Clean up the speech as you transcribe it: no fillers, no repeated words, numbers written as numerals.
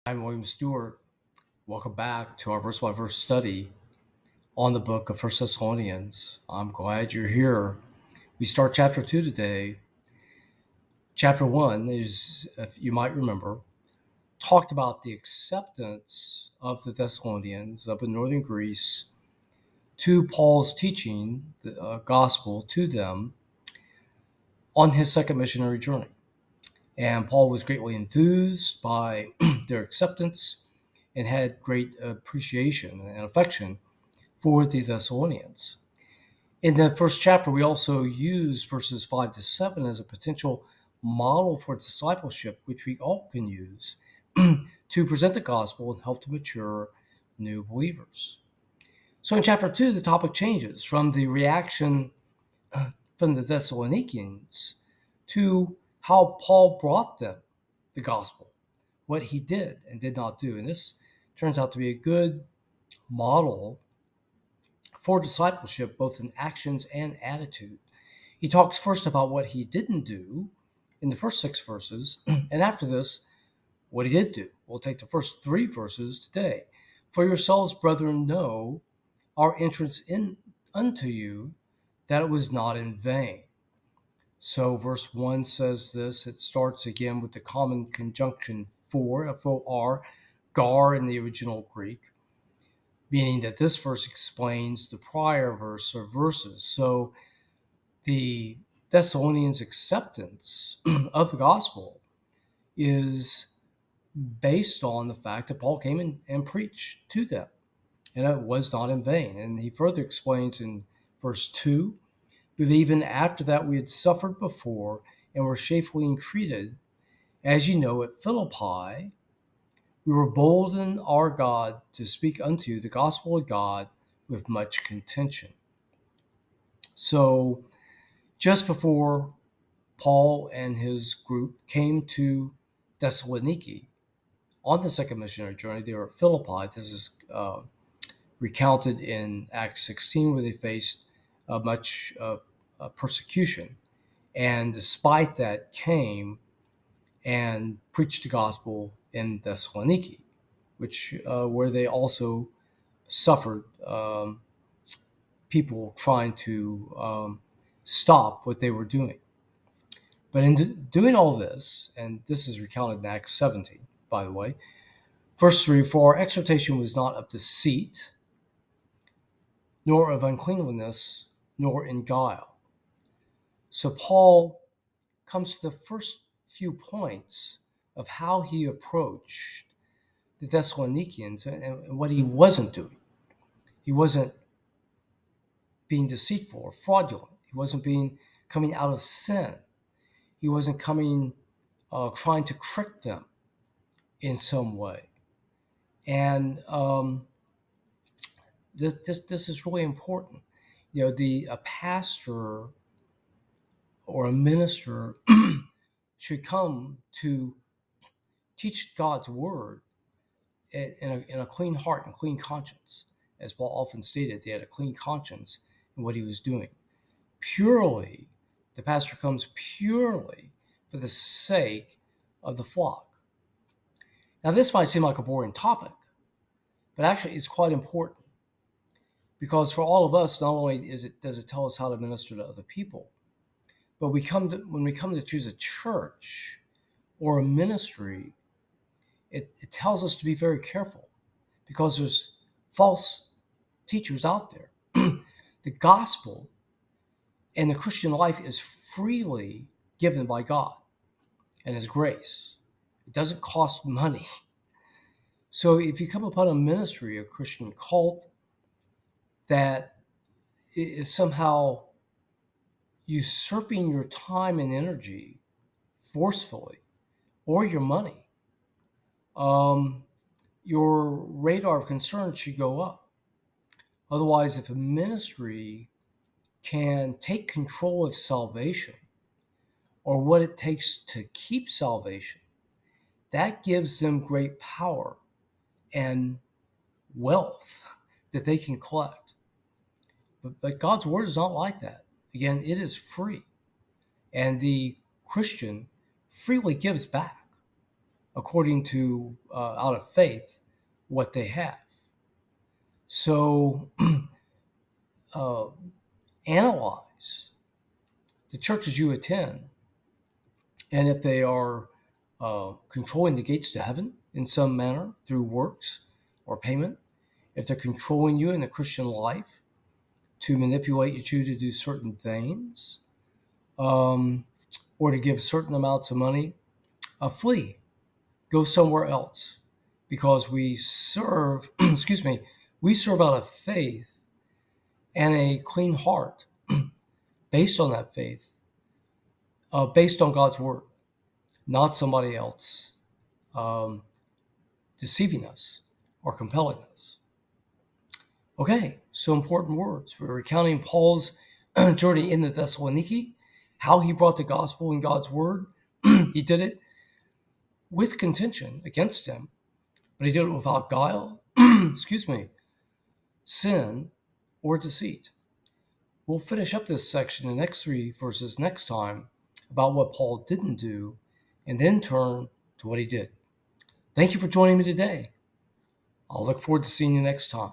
I'm William Stewart. Welcome back to our verse by verse study on the book of First Thessalonians. I'm glad you're here. We start chapter 2 today. Chapter 1 is, if you might remember, talked about the acceptance of the Thessalonians up in northern Greece to Paul's teaching the gospel to them on his second missionary journey. And Paul was greatly enthused by their acceptance and had great appreciation and affection for the Thessalonians. In the first chapter, we also used verses 5 to 7 as a potential model for discipleship, which we all can use to present the gospel and help to mature new believers. So in chapter 2, the topic changes from the reaction from the Thessalonians to how Paul brought them the gospel, what he did and did not do. And this turns out to be a good model for discipleship, both in actions and attitude. He talks first about what he didn't do in the first 6 verses, and after this, what he did do. We'll take the first 3 verses today. For yourselves, brethren, know our entrance in unto you, that it was not in vain. So verse 1 says this. It starts again with the common conjunction for, F-O-R, gar in the original Greek, meaning that this verse explains the prior verse or verses. So the Thessalonians' acceptance of the gospel is based on the fact that Paul came and preached to them, and it was not in vain. And he further explains in verse 2, but even after that we had suffered before and were shamefully entreated, as you know, at Philippi, we were bold in our God to speak unto you the gospel of God with much contention. So just before Paul and his group came to Thessaloniki on the second missionary journey, they were at Philippi. This is recounted in Acts 16, where they faced much persecution. And despite that, came and preached the gospel in Thessaloniki, which where they also suffered people trying to stop what they were doing. But in doing all this, and this is recounted in Acts 17, by the way, verse 3, for our exhortation was not of deceit, nor of uncleanliness, nor in guile. So Paul comes to the first few points of how he approached the Thessalonians and what he wasn't doing. He wasn't being deceitful or fraudulent. He wasn't coming out of sin. He wasn't trying to trick them in some way. And this is really important. You know, a pastor or a minister should come to teach God's word in a clean heart and clean conscience. As Paul often stated, he had a clean conscience in what he was doing. The pastor comes purely for the sake of the flock. Now, this might seem like a boring topic, but actually it's quite important, because for all of us, not only does it tell us how to minister to other people, but when we come to choose a church or a ministry, it tells us to be very careful, because there's false teachers out there. The gospel and the Christian life is freely given by God and His grace. It doesn't cost money. So if you come upon a ministry, a Christian cult, that is somehow usurping your time and energy forcefully, or your money, your radar of concern should go up. Otherwise, if a ministry can take control of salvation, or what it takes to keep salvation, that gives them great power and wealth that they can collect. But God's word is not like that. Again, it is free. And the Christian freely gives back. according to, out of faith, what they have. So analyze the churches you attend, and if they are controlling the gates to heaven in some manner through works or payment, if they're controlling you in the Christian life to manipulate you to do certain things, or to give certain amounts of money, flee. Go somewhere else, because we serve, we serve out of faith and a clean heart based on that faith, based on God's word, not somebody else deceiving us or compelling us. Okay, so important words. We're recounting Paul's journey in the Thessaloniki, how he brought the gospel and God's word. He did it with contention against him, but he did it without guile, sin, or deceit. We'll finish up this section, the next 3 verses next time, about what Paul didn't do, and then turn to what he did. Thank you for joining me today. I'll look forward to seeing you next time.